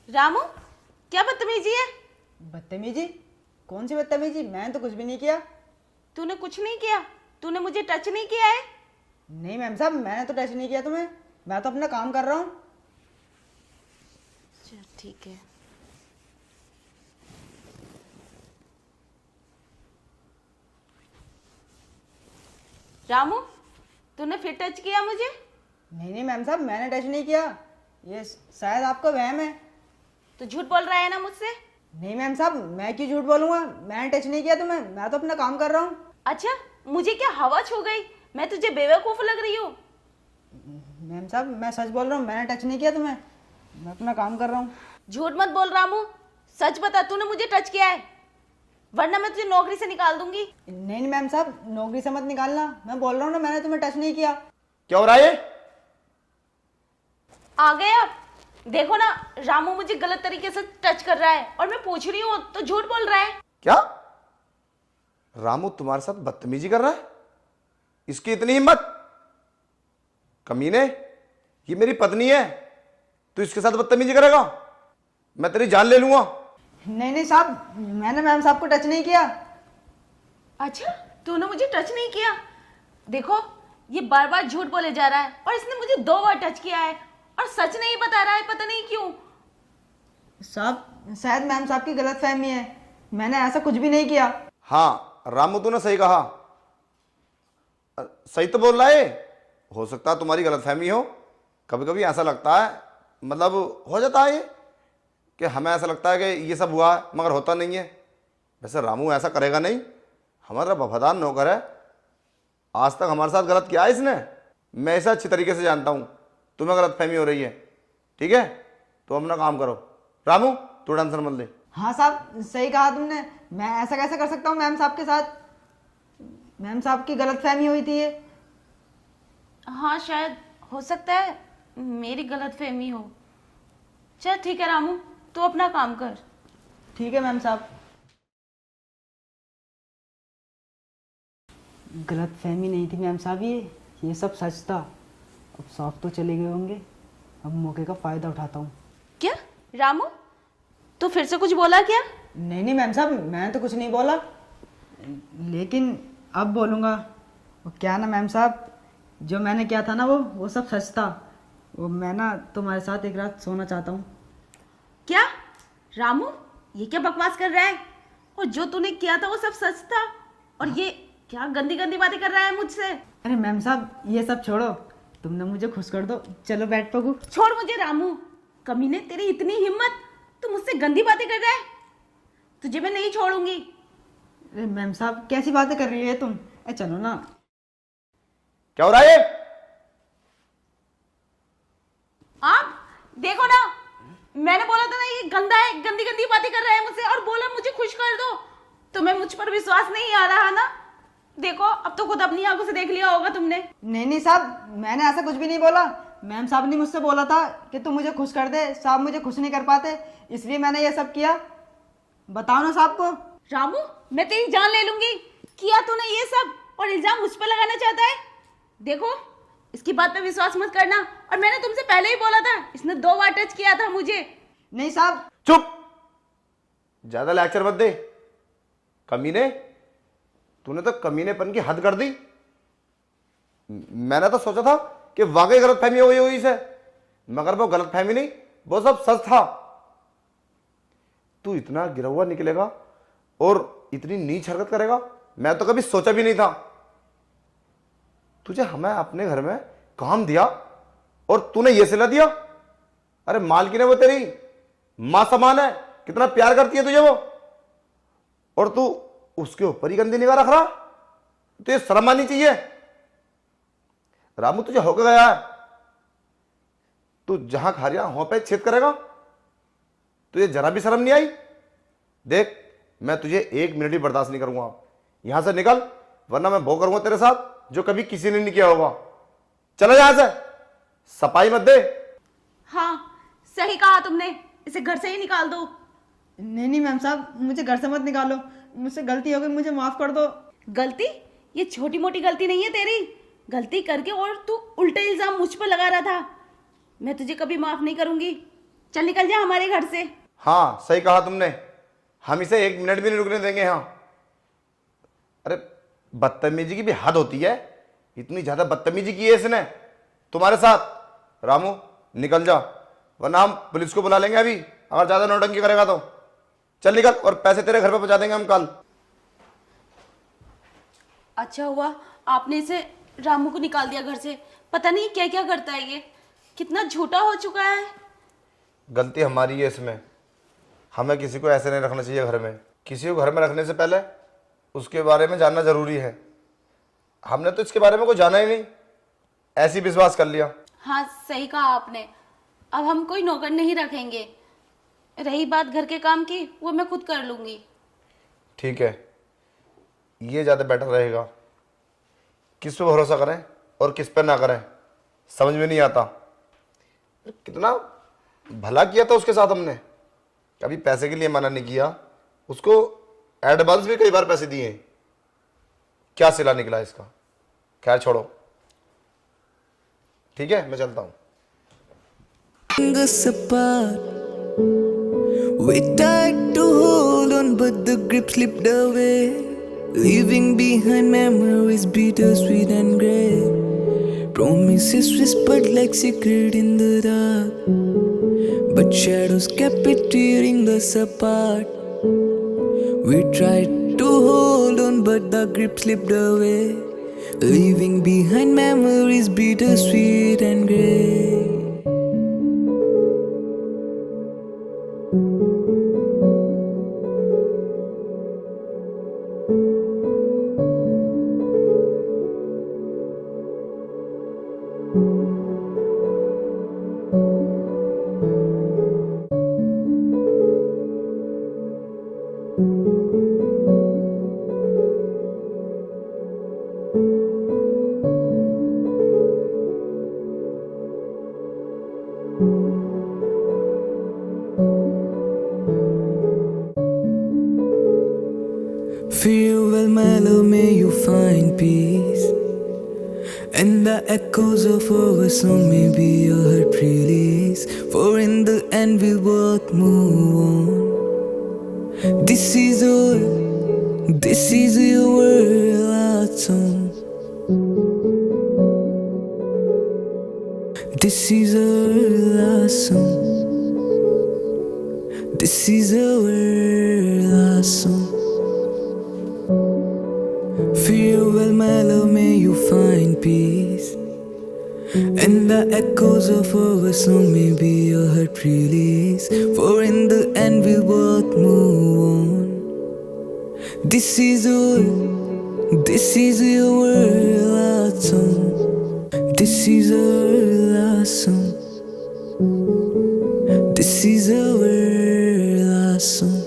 रामू, क्या बदतमीजी है? बदतमीजी? कौन सी बदतमीजी? मैंने तो कुछ भी नहीं किया। तूने कुछ नहीं किया? तूने मुझे टच नहीं किया है? नहीं मैम साहब, मैंने तो टच नहीं किया तुम्हें। मैं तो अपना काम कर रहा हूँ। चल ठीक है। रामू, तूने फिर टच किया मुझे? नहीं मैम साहब, मैंने टच नहीं किया। ये शायद आपका वहम है। तू झूठ बोल रहा है ना मुझसे? नहीं मैम साहब, मैं क्यों झूठ बोलूँगा? मैंने टच नहीं किया तुम्हें। मैं तो अपना काम कर रहा हूँ। अच्छा, मुझे क्या हवा छू गई? मैं तुझे बेवकूफ लग रही हूँ? मैम साहब, मैं सच बोल रहा हूँ, मैंने टच नहीं किया तुम्हें। मैं अपना काम कर रहा हूँ। झूठ मत बोल रामू, सच बता, तूने मुझे टच किया है, वरना मैं तुझे नौकरी से निकाल दूंगी। नहीं मैम साहब, नौकरी से मत निकालना। मैं बोल रहा हूँ ना, मैंने तुम्हें टच नहीं किया। क्या हो रहा है ये? आ गए आप? देखो ना, रामू मुझे गलत तरीके से टच कर रहा है और मैं पूछ रही हूँ तो झूठ बोल रहा है। क्या रामू तुम्हारे साथ बदतमीजी कर रहा है? इसकी इतनी हिम्मत? कमीने, ये मेरी पत्नी है, तू इसके साथ बदतमीजी करेगा? मैं तेरी जान ले लूंगा। नहीं साहब, मैंने मैम साहब को टच नहीं किया। अच्छा, तूने मुझे टच नहीं किया? देखो, ये बार बार झूठ बोले जा रहा है और इसने मुझे 2 बार टच किया है और सच नहीं बता रहा है, पता नहीं क्यों। साहब, शायद मैम साहब की गलत फहमी है। मैंने ऐसा कुछ भी नहीं किया। हाँ रामू, तूने सही कहा। सही तो बोल रहा है। हो सकता है तुम्हारी गलतफहमी हो। कभी कभी ऐसा लगता है, मतलब हो जाता है ये, कि हमें ऐसा लगता है कि ये सब हुआ है, मगर होता नहीं है। वैसे रामू ऐसा करेगा नहीं, हमारा वफादार नौकर है। आज तक हमारे साथ गलत किया है इसने। मैं इसे अच्छी तरीके से जानता हूँ। तुम्हें गलतफहमी हो रही है, ठीक है? तो अपना काम करो। रामू, तू टेंशन मत ले। हाँ साहब, सही कहा तुमने। मैं ऐसा कैसे कर सकता हूँ मैम साहब के साथ? मैम साहब की गलतफहमी हुई थी ये। हाँ, शायद हो सकता है मेरी गलतफहमी हो। चल ठीक है रामू, तू अपना काम कर। ठीक है मैम साहब। गलतफहमी नहीं थी मैम साहब, ये सब सच था। अब साहब तो चले गए होंगे, अब मौके का फ़ायदा उठाता हूँ। क्या रामू, तू फिर से कुछ बोला क्या? नहीं मैम साहब, मैंने तो कुछ नहीं बोला, लेकिन अब बोलूँगा। वो क्या ना मैम साहब, जो मैंने किया था ना वो सब सच था। वो मैं ना तुम्हारे साथ एक रात सोना चाहता हूँ। क्या रामू, ये क्या बकवास कर रहा है? और जो तूने किया था वो सब सच था, और ये क्या गंदी गंदी बातें कर रहा है मुझसे? अरे मैम साहब, ये सब छोड़ो, तुमने मुझे खुश कर दो। चलो बैठ पगू। छोड़ मुझे रामू, कमीने, तेरी इतनी हिम्मत, तू मुझसे गंदी बातें कर रहा है? तुझे मैं नहीं छोड़ूंगी। अरे मैम साहब, कैसी बातें कर रही है तुम? चलो ना। क्या हो रहा है ये? आप देखो ना, मैंने बोला था ना ये गंदा है, गंदी गंदी बातें कर रहा है मुझसे, और बोला मुझे खुश कर दो। तुम्हें मुझ पर विश्वास नहीं आ रहा ना? देखो, अब तो खुद अपनी आंखों से देख लिया होगा तुमने। नहीं साहब, मैंने ऐसा कुछ भी नहीं बोला। मैम साहब ने मुझसे बोला था कि तुम मुझे खुश कर दे। साहब मुझे खुश नहीं कर पाते, इसलिए मैंने ये सब किया। बताओ ना साहब को। रामू, मैं तेरी जान ले लूंगी। किया तूने ये सब और इल्जाम मुझ पर लगाना चाहता है? देखो, इसकी बात पे विश्वास मत करना, और मैंने तुमसे पहले ही बोला था, इसने 2 बार टच किया था मुझे। नहीं साहब। चुप, ज्यादा लेक्चर मत दे। कमीने, तूने तो कमीनेपन की हद कर दी। मैंने तो सोचा था कि वाकई गलतफहमी हुई हुई से, मगर वो गलतफहमी नहीं, वो सब सच था। तू इतना गिरा हुआ निकलेगा और इतनी नीच हरकत करेगा, मैं तो कभी सोचा भी नहीं था। तुझे हमें अपने घर में काम दिया और तूने ये सिला दिया। अरे मालकिन है वो, तेरी मां समान है, कितना प्यार करती है तुझे वो, और तू उसके ऊपर ही गंदी निगाह रख रहा। तो ये शर्म आनी चाहिए। रामू, तुझे होकर गया है। तू जहां खा रहा वहां पे छेद करेगा। तुझे जरा भी शर्म नहीं आई? देख, मैं तुझे 1 मिनट भी बर्दाश्त नहीं करूंगा। यहां से निकल, वरना मैं वो करूंगा तेरे साथ जो कभी किसी ने नहीं किया होगा। चला यहां से, सफाई मत दे। हाँ, सही कहा तुमने, इसे घर से ही निकाल दो। नहीं मैम साहब, मुझे घर से मत निकालो। मुझसे गलती हो गई, मुझे माफ कर दो। गलती? ये छोटी मोटी गलती नहीं है तेरी। गलती करके और तू उल्टे इल्जाम मुझ पर लगा रहा था। मैं तुझे कभी माफ नहीं करूंगी। चल निकल जा हमारे घर से। हाँ सही कहा तुमने, हम इसे 1 मिनट भी नहीं रुकने देंगे यहाँ। अरे बदतमीजी की भी हद होती है, इतनी ज्यादा बदतमीजी की है इसने तुम्हारे साथ। रामू निकल जा, वरना हम पुलिस को बुला लेंगे अभी अगर ज्यादा नौटंकी करेगा तो। चल निकल, और पैसे तेरे घर पे पहुंचा देंगे हम कल। अच्छा हुआ आपने इसे रामू को निकाल दिया घर से, पता नहीं क्या क्या करता है ये, कितना झूठा हो चुका है। गलती हमारी है इसमें, हमें किसी को ऐसे नहीं रखना चाहिए घर में। किसी को घर में रखने से पहले उसके बारे में जानना जरूरी है। हमने तो इसके बारे में कोई जाना ही नहीं, ऐसे ही विश्वास कर लिया। हाँ सही कहा आपने, अब हम कोई नौकर नहीं रखेंगे। रही बात घर के काम की, वो मैं खुद कर लूंगी। ठीक है, ये ज़्यादा बेटर रहेगा। किस पे भरोसा करें और किस पे ना करें समझ में नहीं आता। कितना भला किया था उसके साथ हमने, कभी पैसे के लिए मना नहीं किया, उसको एडवांस भी कई बार पैसे दिए। क्या सिला निकला इसका। खैर छोड़ो, ठीक है मैं चलता हूँ। us apart. We tried to hold on, but the grip slipped away, leaving behind memories bittersweet and grey. Promises whispered like secret in the dark, but shadows kept it tearing us apart. We tried to hold on, but the grip slipped away, leaving behind memories bittersweet and grey. Farewell, my love, may you find peace, and the echoes of our song may be your heart release. For in the end we'll both move on. This is your last song. This is our last song. This is our last song. Farewell, my love, may you find peace, and the echoes of our song may be your heart release. For in the end we'll both move on. This is your last song. This is our last song. This is our last song.